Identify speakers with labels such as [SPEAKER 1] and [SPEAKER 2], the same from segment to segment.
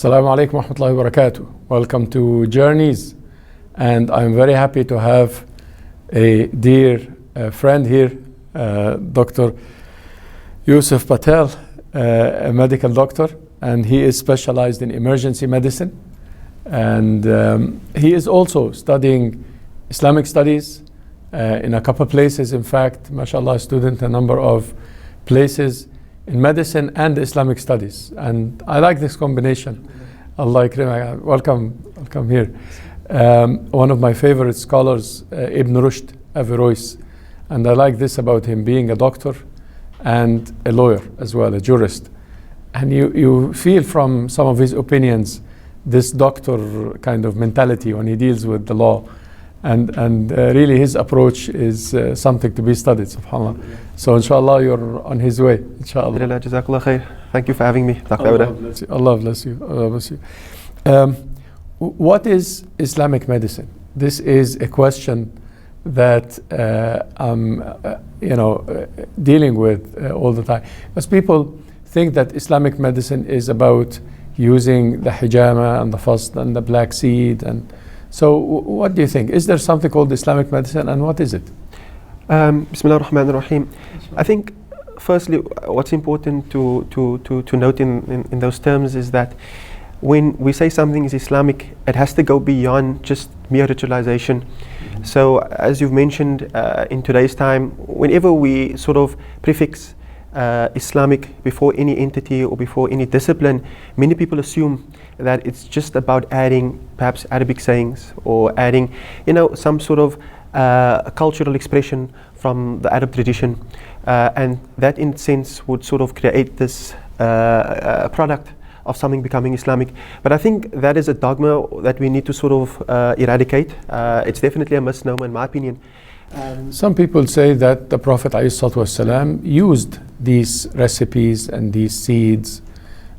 [SPEAKER 1] Assalamu alaikum wa rahmatullahi wa barakatuh. Welcome to Journeys, and I'm very happy to have a dear friend here, Dr. Yusuf Patel, a medical doctor, and he is specialized in emergency medicine, and he is also studying Islamic studies in a couple places. In fact, mashallah, student a number of places in medicine and Islamic studies, and I like this combination. Allah ikrimak. Welcome here. One of my favorite scholars, Ibn Rushd, Averroes, and I like this about him, being a doctor and a lawyer as well, a jurist. And you feel from some of his opinions this doctor kind of mentality when he deals with the law. And really his approach is something to be studied, subhanAllah. So inshallah you're on his way, inshallah.
[SPEAKER 2] Jazakallah khair. Thank you for having me, Dr. Auda.
[SPEAKER 1] Allah bless you. Allah bless you. What is Islamic medicine? This is a question that I'm dealing with all the time. Because people think that Islamic medicine is about using the hijama and the fast and the black seed. And so what do you think? Is there something called Islamic medicine, and what is it?
[SPEAKER 2] Bismillah ar-Rahman ar-Rahim. I think firstly what's important to note in those terms is that when we say something is Islamic, it has to go beyond just mere ritualization. So as you've mentioned, in today's time, whenever we sort of prefix Islamic before any entity or before any discipline, many people assume that it's just about adding perhaps Arabic sayings or adding, some sort of cultural expression from the Arab tradition, and that in a sense would sort of create this product of something becoming Islamic. But I think that is a dogma that we need to sort of eradicate. It's definitely a misnomer in my opinion.
[SPEAKER 1] Some people say that the Prophet ﷺ used these recipes and these seeds,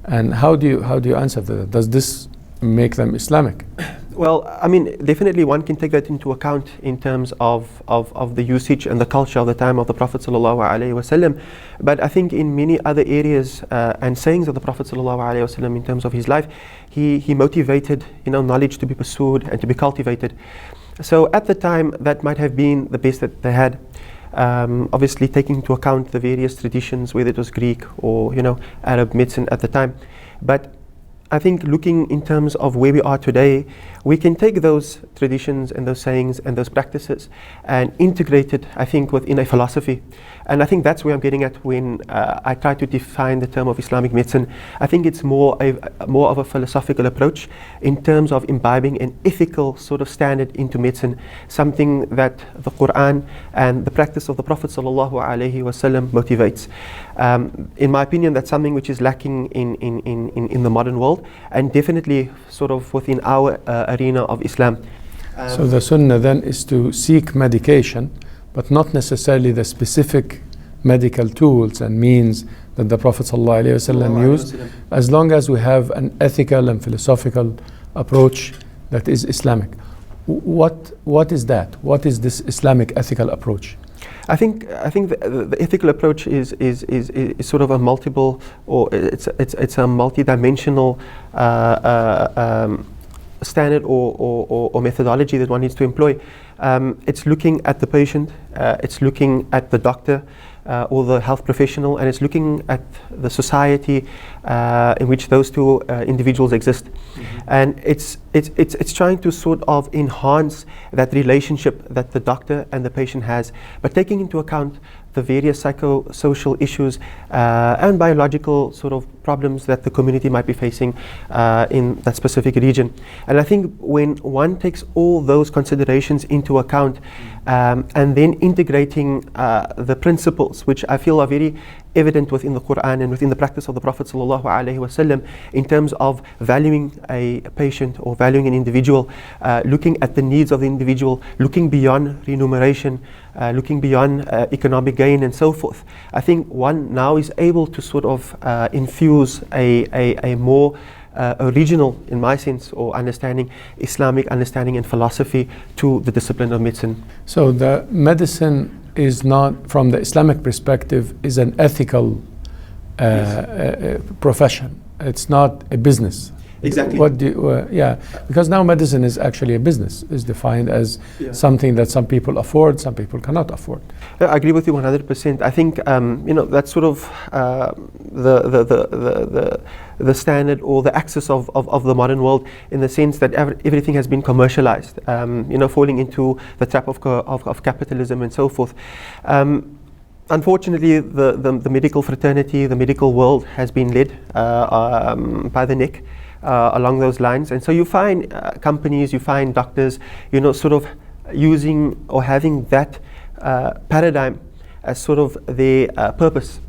[SPEAKER 1] and how do you answer that? Does this make them Islamic?
[SPEAKER 2] Well, I mean, definitely one can take that into account in terms of the usage and the culture of the time of the Prophet ﷺ. But I think in many other areas and sayings of the Prophet ﷺ in terms of his life, he motivated knowledge to be pursued and to be cultivated. So at the time, that might have been the best that they had. Obviously taking into account the various traditions, whether it was Greek or Arab medicine at the time. But I think looking in terms of where we are today, we can take those traditions and those sayings and those practices and integrate it, I think, within a philosophy. And I think that's where I'm getting at when I try to define the term of Islamic medicine. I think it's more of a philosophical approach in terms of imbibing an ethical sort of standard into medicine, something that the Quran and the practice of the Prophet ﷺ motivates. In my opinion, that's something which is lacking in the modern world, and definitely sort of within our arena of Islam.
[SPEAKER 1] So the Sunnah then is to seek medication, but not necessarily the specific medical tools and means that the Prophet ﷺ used, as long as we have an ethical and philosophical approach that is Islamic. What is that? What is this Islamic ethical approach?
[SPEAKER 2] I think the ethical approach is sort of a multiple, or it's a multi-dimensional standard or methodology that one needs to employ. It's looking at the patient, it's looking at the doctor or the health professional, and it's looking at the society in which those two individuals exist. And it's trying to sort of enhance that relationship that the doctor and the patient has, but taking into account the various psychosocial issues and biological sort of problems that the community might be facing in that specific region. And I think when one takes all those considerations into account and then integrating the principles, which I feel are very evident within the Quran and within the practice of the Prophet ﷺ in terms of valuing a patient or valuing an individual, looking at the needs of the individual, looking beyond remuneration, looking beyond economic gain and so forth. I think one now is able to sort of infuse a more original, in my sense, or understanding, Islamic understanding and philosophy to the discipline of medicine.
[SPEAKER 1] So the medicine is not, from the Islamic perspective, is an ethical profession. It's not a business.
[SPEAKER 2] Exactly.
[SPEAKER 1] What do yeah, because now medicine is actually a business, is defined as something that some people afford, some people cannot afford.
[SPEAKER 2] I agree with you 100%. I think that's sort of the standard or the axis of the modern world, in the sense that everything has been commercialized, falling into the trap of capitalism and so forth. Unfortunately, the medical fraternity, the medical world has been led by the neck along those lines. And so you find companies, you find doctors, sort of using or having that paradigm as sort of their purpose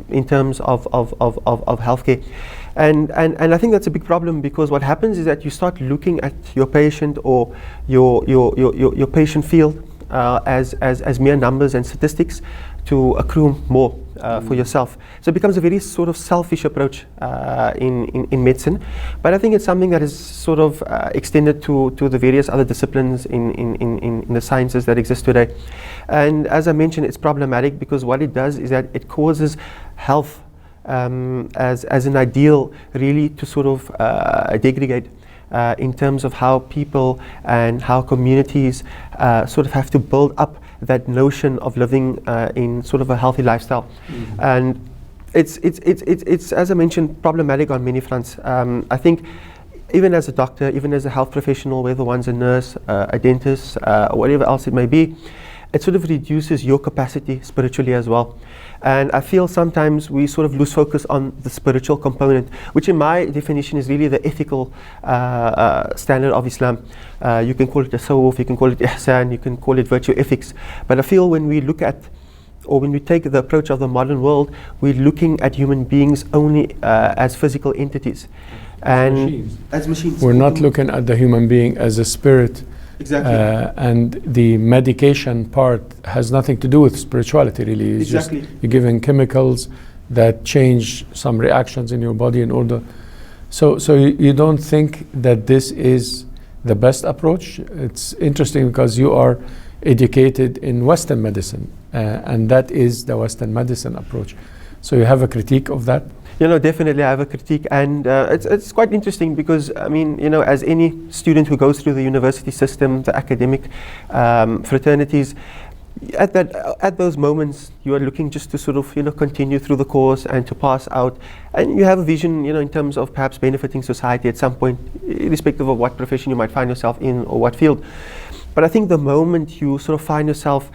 [SPEAKER 2] in terms of healthcare. And I think that's a big problem, because what happens is that you start looking at your patient or your patient field as mere numbers and statistics to accrue more for yourself. So it becomes a very sort of selfish approach in medicine. But I think it's something that is sort of extended to the various other disciplines in the sciences that exist today. And as I mentioned, it's problematic because what it does is that it causes health as an ideal really to sort of degrade. In terms of how people and how communities sort of have to build up that notion of living in sort of a healthy lifestyle. Mm-hmm. And it's, as I mentioned, problematic on many fronts. I think even as a doctor, even as a health professional, whether one's a nurse, a dentist, or whatever else it may be, it sort of reduces your capacity spiritually as well. And I feel sometimes we sort of lose focus on the spiritual component, which in my definition is really the ethical standard of Islam. You can call it tasawwuf, you can call it ihsan, you can call it virtue ethics. But I feel when we look at, or when we take the approach of the modern world, we're looking at human beings only as physical entities. As machines.
[SPEAKER 1] We're not looking at the human being as a spirit.
[SPEAKER 2] Exactly.
[SPEAKER 1] And the medication part has nothing to do with spirituality, really. It's
[SPEAKER 2] exactly.
[SPEAKER 1] Just you're giving chemicals that change some reactions in your body in order. So you don't think that this is the best approach? It's interesting because you are educated in Western medicine, and that is the Western medicine approach. So you have a critique of that?
[SPEAKER 2] Definitely I have a critique, and it's quite interesting because, I mean, as any student who goes through the university system, the academic fraternities, at those moments you are looking just to sort of continue through the course and to pass out, and you have a vision in terms of perhaps benefiting society at some point, irrespective of what profession you might find yourself in or what field. But I think the moment you sort of find yourself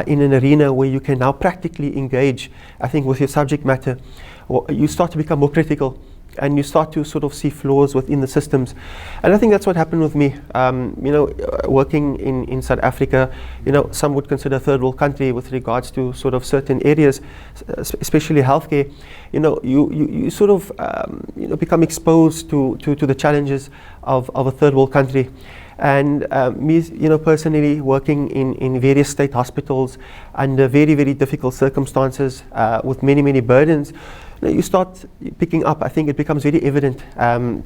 [SPEAKER 2] in an arena where you can now practically engage, I think, with your subject matter, you start to become more critical, and you start to sort of see flaws within the systems. And I think that's what happened with me. Working in South Africa, some would consider a third world country with regards to sort of certain areas, especially healthcare. You sort of become exposed to the challenges of a third world country. And me, personally working in various state hospitals under very, very difficult circumstances with many, many burdens, you start picking up. I think it becomes very evident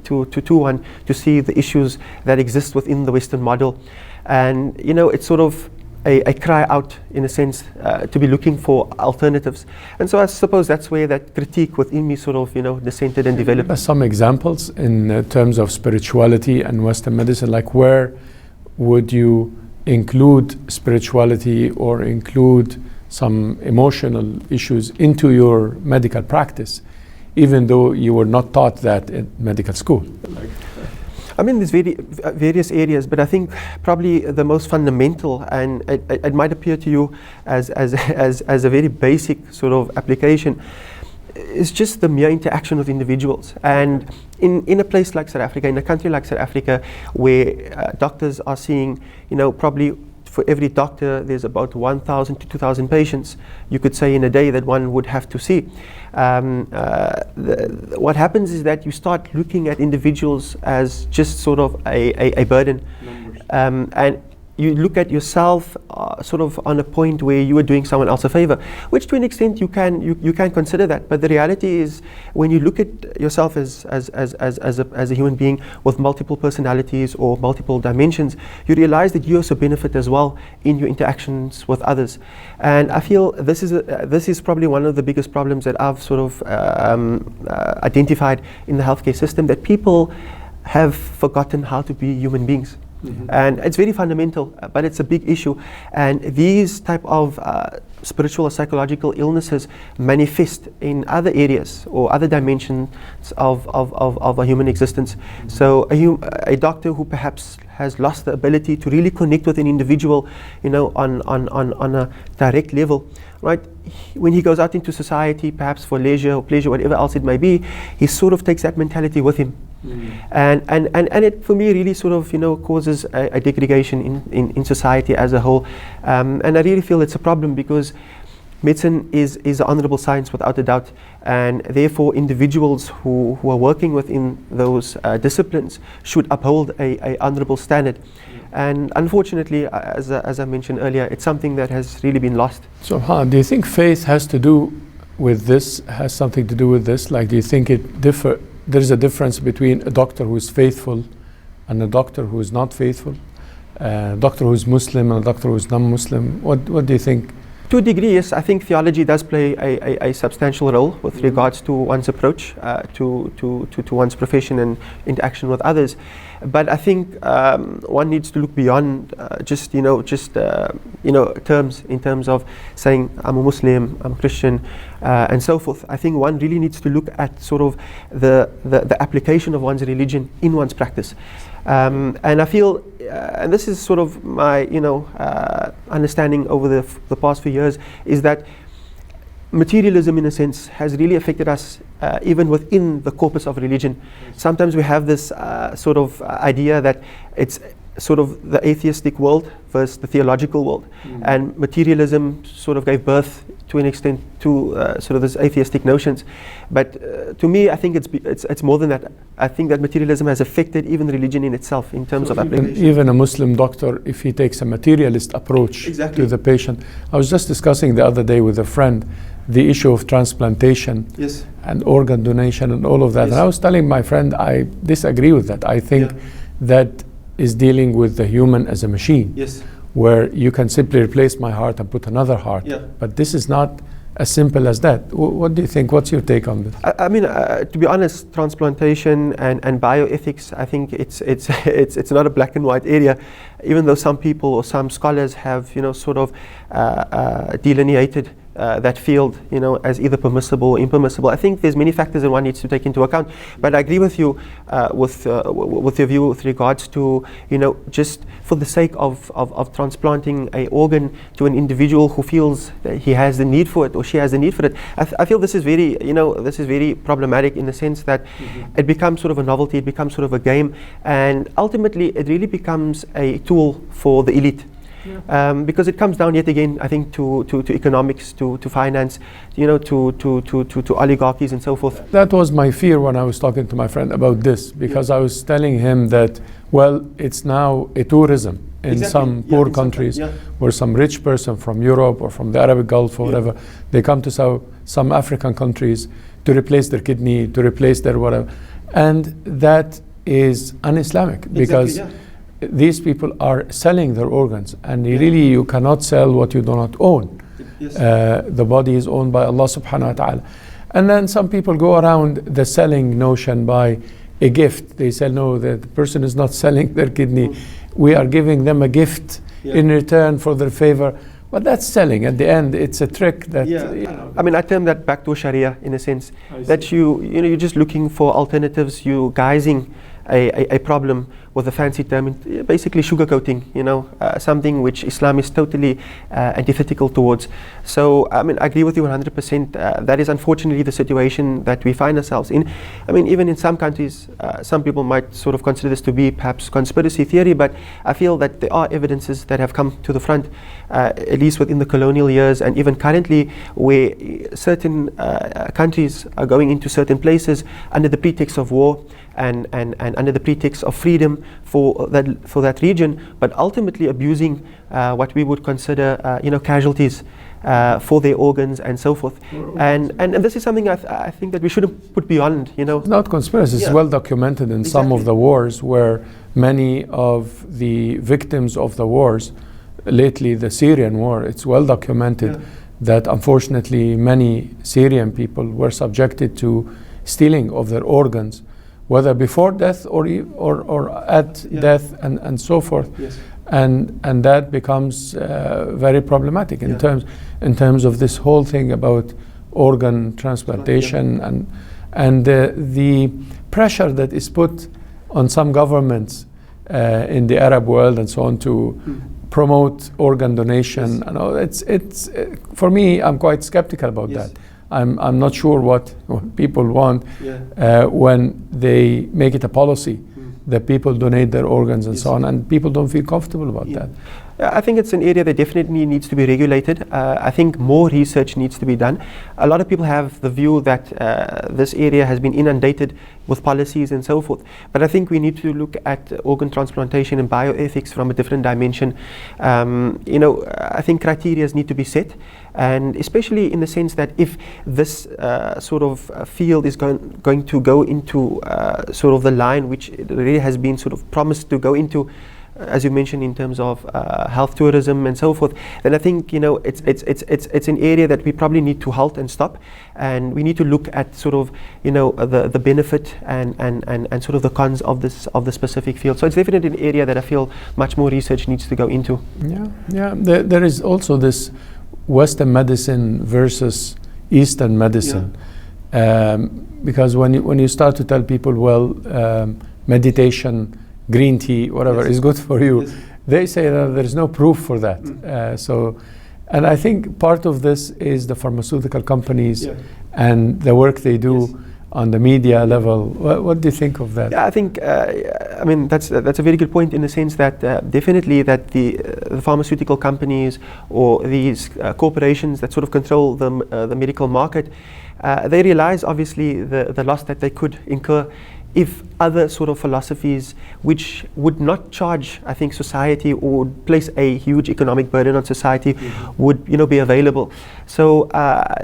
[SPEAKER 2] to one to see the issues that exist within the Western model, and it's sort of a cry out, in a sense, to be looking for alternatives. And so I suppose that's where that critique within me sort of dissented and developed.
[SPEAKER 1] Some examples in terms of spirituality and Western medicine, like where would you include spirituality or include some emotional issues into your medical practice, even though you were not taught that in medical school?
[SPEAKER 2] I mean, there's various areas, but I think probably the most fundamental, and it might appear to you as a very basic sort of application, is just the mere interaction with individuals. And in a place like South Africa, in a country like South Africa, where doctors are seeing, probably for every doctor there's about 1,000 to 2,000 patients, you could say, in a day that one would have to see. What happens is that you start looking at individuals as just sort of a burden. And you look at yourself sort of on a point where you are doing someone else a favor, which to an extent you can consider that. But the reality is, when you look at yourself as a human being with multiple personalities or multiple dimensions, you realize that you also benefit as well in your interactions with others. And I feel this is probably one of the biggest problems that I've sort of identified in the healthcare system, that people have forgotten how to be human beings. Mm-hmm. And it's very fundamental, but it's a big issue. And these type of spiritual or psychological illnesses manifest in other areas or other dimensions of a human existence. Mm-hmm. So a doctor who perhaps has lost the ability to really connect with an individual, on a direct level, right? When he goes out into society, perhaps for leisure or pleasure, whatever else it may be, he sort of takes that mentality with him. And it for me really sort of causes a degradation in society as a whole, and I really feel it's a problem, because medicine is an honourable science without a doubt, and therefore individuals who are working within those disciplines should uphold a honourable standard. And unfortunately, as I mentioned earlier, it's something that has really been lost.
[SPEAKER 1] So do you think faith has to do with this, has something to do with this? Like, do you think there's a difference between a doctor who is faithful and a doctor who is not faithful, a doctor who is Muslim and a doctor who is non-Muslim? What do you think?
[SPEAKER 2] To a degree, yes. I think theology does play a substantial role with regards to one's approach to one's profession and interaction with others. But I think one needs to look beyond just terms, in terms of saying I'm a Muslim, I'm a Christian, and so forth. I think one really needs to look at sort of the application of one's religion in one's practice. And I feel, and this is sort of my understanding over the past few years, is that materialism in a sense has really affected us even within the corpus of religion. Sometimes we have this sort of idea that it's sort of the atheistic world versus the theological world, and materialism sort of gave birth to an extent to sort of these atheistic notions. But to me, I think it's more than that. I think that materialism has affected even religion in itself in terms of application.
[SPEAKER 1] Even a Muslim doctor, if he takes a materialist approach to the patient. I was just discussing the other day with a friend the issue of transplantation and organ donation and all of that. And I was telling my friend, I disagree with that. I think that is dealing with the human as a machine, where you can simply replace my heart and put another heart. But this is not as simple as that. What do you think? What's your take on this?
[SPEAKER 2] I mean, to be honest, transplantation and bioethics, I think it's not a black and white area, even though some people or some scholars have sort of delineated that field as either permissible or impermissible. I think there's many factors that one needs to take into account. But I agree with you with your view with regards to just for the sake of transplanting an organ to an individual who feels that he has the need for it or she has the need for it. I feel this is very this is very problematic in the sense that it becomes sort of a novelty, it becomes sort of a game, and ultimately it really becomes a tool for the elite. Because it comes down yet again, I think, to economics, to finance, to oligarchies and so forth.
[SPEAKER 1] That was my fear when I was talking to my friend about this, because I was telling him that, well, it's now a tourism in some poor countries where some rich person from Europe or from the Arabic Gulf or whatever, they come to some African countries to replace their kidney, to replace their whatever. And that is un-Islamic, because these people are selling their organs, and really you cannot sell what you do not own. The body is owned by Allah subhanahu wa ta'ala. And then some people go around the selling notion by a gift. They say, no, the person is not selling their kidney. We are giving them a gift in return for their favor. But that's selling. At the end, it's a trick that...
[SPEAKER 2] I mean, I term that back to Sharia in a sense. That you're just looking for alternatives, you guising a problem with a fancy term, basically sugarcoating, something which Islam is totally antithetical towards. So, I mean, I agree with you 100%. That is unfortunately the situation that we find ourselves in. I mean, even in some countries, some people might sort of consider this to be perhaps conspiracy theory, but I feel that there are evidences that have come to the front, at least within the colonial years and even currently, where certain countries are going into certain places under the pretext of war and under the pretext of freedom, for that region, but ultimately abusing what we would consider casualties for their organs and so forth. And this is something I think that we shouldn't put beyond,
[SPEAKER 1] It's not conspiracy. It's well documented in some of the wars, where many of the victims of the wars, lately the Syrian war, it's well documented that unfortunately many Syrian people were subjected to stealing of their organs, whether before death or at death and so forth. Yes. And that becomes very problematic in terms of this whole thing about organ transplantation and the pressure that is put on some governments in the Arab world and so on to promote organ donation. It's for me, I'm quite skeptical about that. I'm not sure what people want when they make it a policy that people donate their organs and so on, and people don't feel comfortable about that.
[SPEAKER 2] I think it's an area that definitely needs to be regulated. I think more research needs to be done. A lot of people have the view that this area has been inundated with policies and so forth. But I think we need to look at organ transplantation and bioethics from a different dimension. I think criteria need to be set, and especially in the sense that if this sort of field is going to go into sort of the line which it really has been sort of promised to go into, as you mentioned, in terms of health tourism and so forth, then I think it's an area that we probably need to halt and stop, and we need to look at sort of the benefit and sort of the cons of the specific field. So it's definitely an area that I feel much more research needs to go into.
[SPEAKER 1] There is also this Western medicine versus Eastern medicine, because when you start to tell people, meditation, green tea, whatever is good for you, they say that there is no proof for that. And I think part of this is the pharmaceutical companies and the work they do on the media level. What do you think of that?
[SPEAKER 2] I think, that's a very good point, in the sense that definitely that the pharmaceutical companies or these corporations that sort of control the medical market, they realize obviously the loss that they could incur if other sort of philosophies which would not charge, I think, society or place a huge economic burden on society would be available. So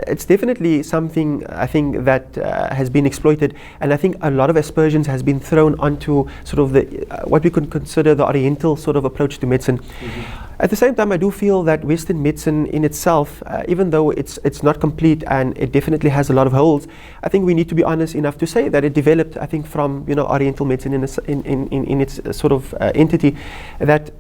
[SPEAKER 2] it's definitely something, I think, that has been exploited, and I think a lot of aspersions has been thrown onto sort of the what we could consider the Oriental sort of approach to medicine. At the same time, I do feel that Western medicine in itself, even though it's not complete and it definitely has a lot of holes, I think we need to be honest enough to say that it developed, I think, from Oriental medicine in its sort of entity, that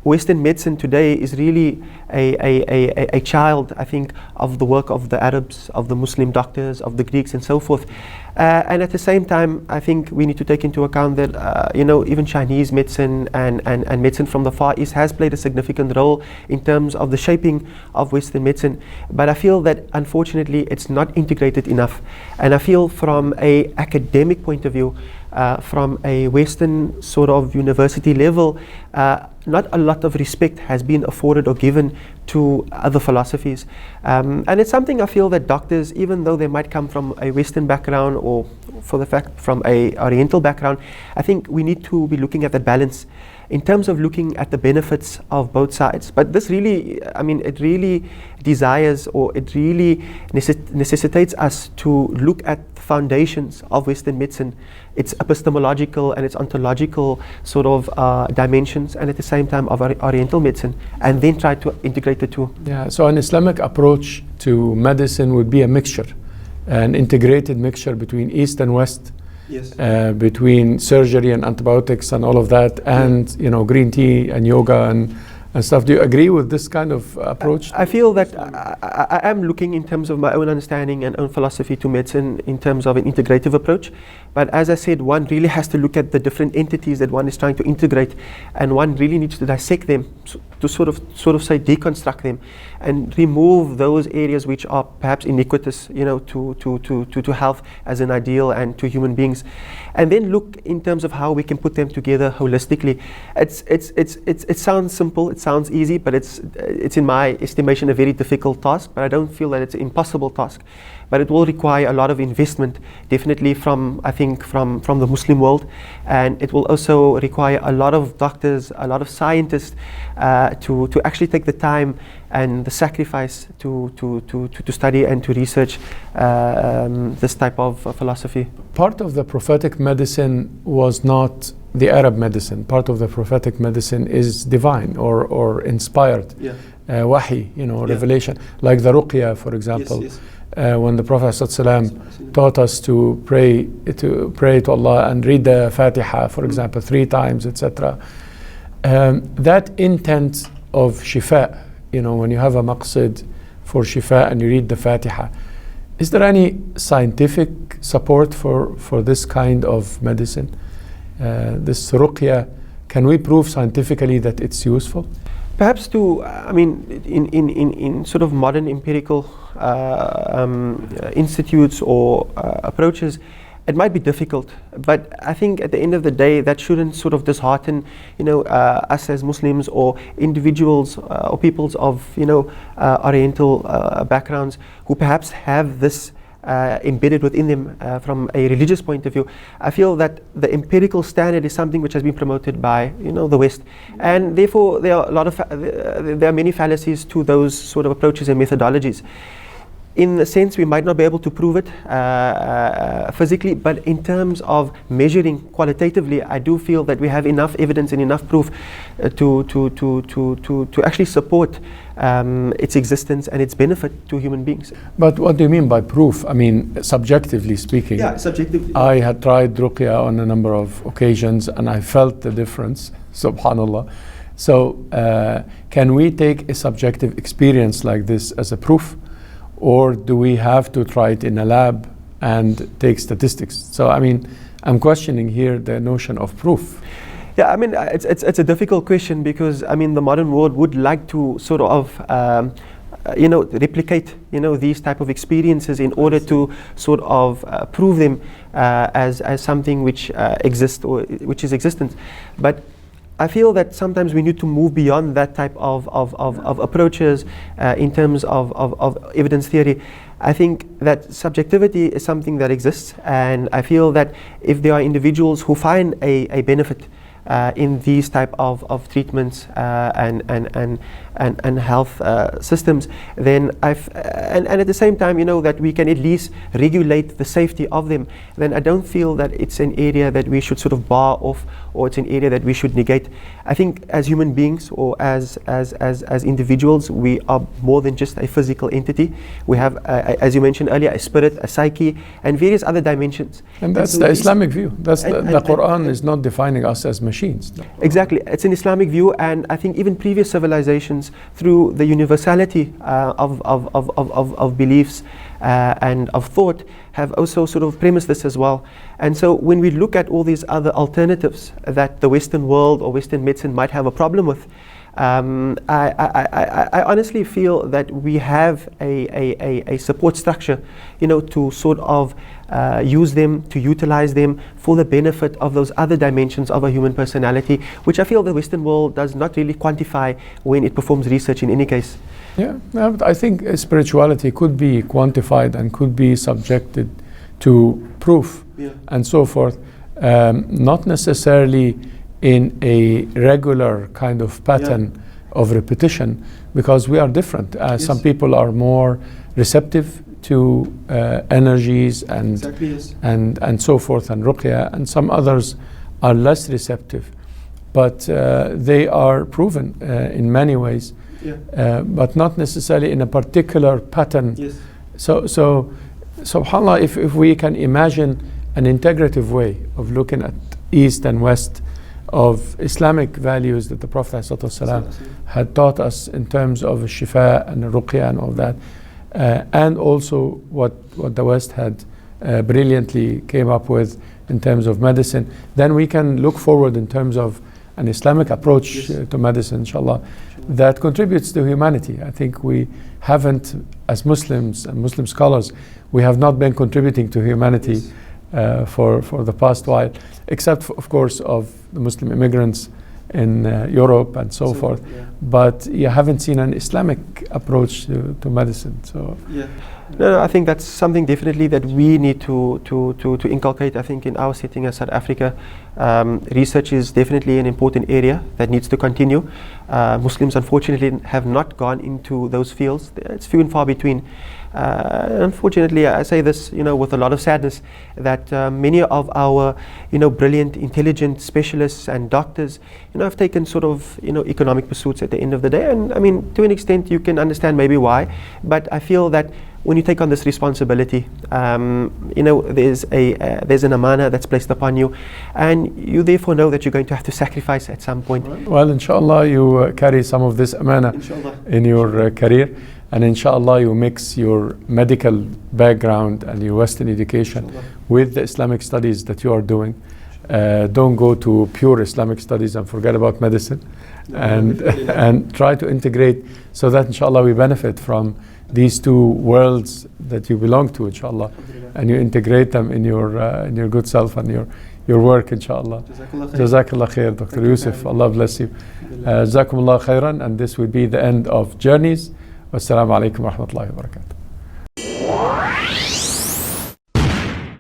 [SPEAKER 2] Western medicine today is really a child, I think, of the work of the Arabs, of the Muslim doctors, of the Greeks and so forth. And at the same time, I think we need to take into account that, even Chinese medicine and medicine from the Far East has played a significant role in terms of the shaping of Western medicine. But I feel that, unfortunately, it's not integrated enough. And I feel from an academic point of view, from a Western sort of university level, not a lot of respect has been afforded or given to other philosophies. And it's something I feel that doctors, even though they might come from a Western background or for the fact from a Oriental background, I think we need to be looking at the balance in terms of looking at the benefits of both sides. But this really, it really desires, or it really necessitates us to look at the foundations of Western medicine, its epistemological and its ontological sort of dimensions, and at the same time of Oriental medicine, and then try to integrate the two.
[SPEAKER 1] So an Islamic approach to medicine would be a mixture, an integrated mixture between East and West. Between surgery and antibiotics and all of that, and green tea and yoga and stuff. Do you agree with this kind of approach?
[SPEAKER 2] I feel that I am looking in terms of my own understanding and own philosophy to medicine in terms of an integrative approach. But as I said, one really has to look at the different entities that one is trying to integrate, and one really needs to dissect them, to sort of say deconstruct them, and remove those areas which are perhaps iniquitous, to health as an ideal and to human beings, and then look in terms of how we can put them together holistically. It sounds simple, it sounds easy, but it's in my estimation a very difficult task. But I don't feel that it's an impossible task, but it will require a lot of investment, definitely from, I think, from the Muslim world, and it will also require a lot of doctors, a lot of scientists to actually take the time and the sacrifice to study and to research this type of philosophy.
[SPEAKER 1] Part of the prophetic medicine was not the Arab medicine. Part of the prophetic medicine is divine or inspired.
[SPEAKER 2] Yeah.
[SPEAKER 1] Wahi, revelation, like the ruqya, for example.
[SPEAKER 2] Yes.
[SPEAKER 1] When the Prophet ﷺ taught us to pray to Allah and read the Fatiha, for example, 3 times, etc. That intent of shifa, when you have a maqsid for shifa and you read the Fatiha, is there any scientific support for this kind of medicine? This ruqya, can we prove scientifically that it's useful?
[SPEAKER 2] Perhaps in sort of modern empirical institutes or approaches, it might be difficult, but I think at the end of the day, that shouldn't sort of dishearten, us as Muslims or individuals or peoples of, Oriental backgrounds who perhaps have this embedded within them from a religious point of view. I feel that the empirical standard is something which has been promoted by the West, and therefore there are many fallacies to those sort of approaches and methodologies. In a sense, we might not be able to prove it physically, but in terms of measuring qualitatively, I do feel that we have enough evidence and enough proof to actually support its existence and its benefit to human beings.
[SPEAKER 1] But what do you mean by proof? I mean, subjectively speaking.
[SPEAKER 2] Yeah, subjectively.
[SPEAKER 1] I had tried ruqya on a number of occasions and I felt the difference, subhanallah. So can we take a subjective experience like this as a proof? Or do we have to try it in a lab and take statistics? So, I'm questioning here the notion of proof.
[SPEAKER 2] Yeah, it's a difficult question because, the modern world would like to sort of, replicate, these type of experiences in order to sort of prove them as something which exists or which is existence. But I feel that sometimes we need to move beyond that type of approaches in terms of evidence theory. I think that subjectivity is something that exists, and I feel that if there are individuals who find a benefit in these type of treatments and health systems, then and at the same time, that we can at least regulate the safety of them, then I don't feel that it's an area that we should sort of bar off, or it's an area that we should negate. I think as human beings or as individuals, we are more than just a physical entity. We have, as you mentioned earlier, a spirit, a psyche, and various other dimensions.
[SPEAKER 1] And that's the Islamic view. That's the Quran is not defining us as machines. No.
[SPEAKER 2] Exactly. It's an Islamic view, and I think even previous civilizations, through the universality of beliefs and of thought, have also sort of premised this as well. And so when we look at all these other alternatives that the Western world or Western medicine might have a problem with, I honestly feel that we have a support structure, to sort of use them, to utilize them for the benefit of those other dimensions of a human personality, which I feel the Western world does not really quantify when it performs research in any case.
[SPEAKER 1] Yeah, but I think spirituality could be quantified and could be subjected to proof and so forth, not necessarily in a regular kind of pattern of repetition, because we are different. Some people are more receptive to energies and so forth and ruqya, and some others are less receptive, but they are proven in many ways, but not necessarily in a particular pattern. So subhanAllah, if we can imagine an integrative way of looking at East and West, of Islamic values that the Prophet ﷺ had taught us in terms of shifa and ruqya and all that, and also what the West had brilliantly came up with in terms of medicine, then we can look forward in terms of an Islamic approach to medicine, inshallah, that contributes to humanity. I think we haven't, as Muslims and Muslim scholars, we have not been contributing to humanity for the past while, except of course of the Muslim immigrants in Europe and so forth.
[SPEAKER 2] Yeah.
[SPEAKER 1] But you haven't seen an Islamic approach to medicine. So
[SPEAKER 2] Yeah. No, I think that's something definitely that we need to inculcate. I think in our setting as South Africa, research is definitely an important area that needs to continue. Muslims unfortunately have not gone into those fields. It's few and far between. Unfortunately, I say this, with a lot of sadness, that many of our, brilliant, intelligent specialists and doctors, have taken sort of, economic pursuits at the end of the day. And I mean, to an extent, you can understand maybe why. But I feel that when you take on this responsibility, there's an amana that's placed upon you, and you therefore know that you're going to have to sacrifice at some point.
[SPEAKER 1] well, inshallah, you carry some of this amana
[SPEAKER 2] Inshallah.
[SPEAKER 1] in your career. And inshallah, you mix your medical background and your Western education
[SPEAKER 2] Inshallah.
[SPEAKER 1] with the Islamic studies that you are doing. Don't go to pure Islamic studies and forget about medicine. And try to integrate so that inshallah we benefit from these two worlds that you belong to, inshallah. And you integrate them in your good self and your work, inshallah. Jazakallah khair, Dr. Yusuf. Allah bless you. Jazakumullah khairan. And this will be the end of Journeys. Wassalamu alaikum wa rahmatullahi wa barakatuh.